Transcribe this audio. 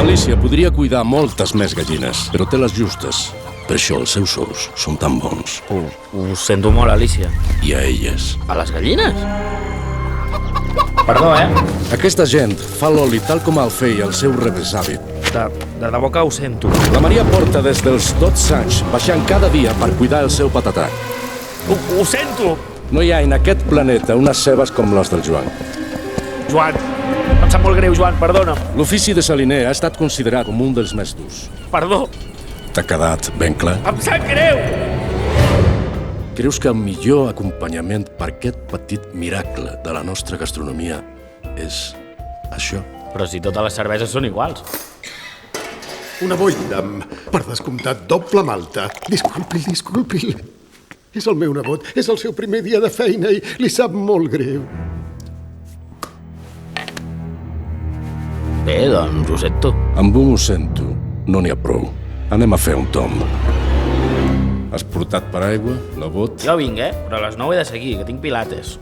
L'Alícia podria cuidar moltes més gallines, però té les justes. Per això els seus ous són tan bons. Ho sento molt, Alicia. I a elles. A les gallines? Perdó, Aquesta gent fa l'oli tal com el feia el seu rebesavi. De debò que ho sento. La Maria porta des dels 12 anys baixant cada dia per cuidar el seu patatà. Ho sento! No hi ha en aquest planeta unes cebes com les del Joan. Joan, em sap molt greu, Joan, perdona'm. L'ofici de saliner ha estat considerat com un dels més durs. Perdó, T'ha quedat ben clar? em sap greu! Creus que el millor acompanyament per aquest petit miracle de la nostra gastronomia és això? Però si totes les cerveses són iguals. Una boira amb, per descomptat, doble malta. Disculpi. És el meu nebot, és el seu primer dia de feina i li sap molt greu. Bé, doncs ho sento. Amb un ho sento, no n'hi ha prou. Anem a fer un tomb. Has portat paraigua, la bot? Jo vinc, però a les 9 he de seguir, que tinc pilates.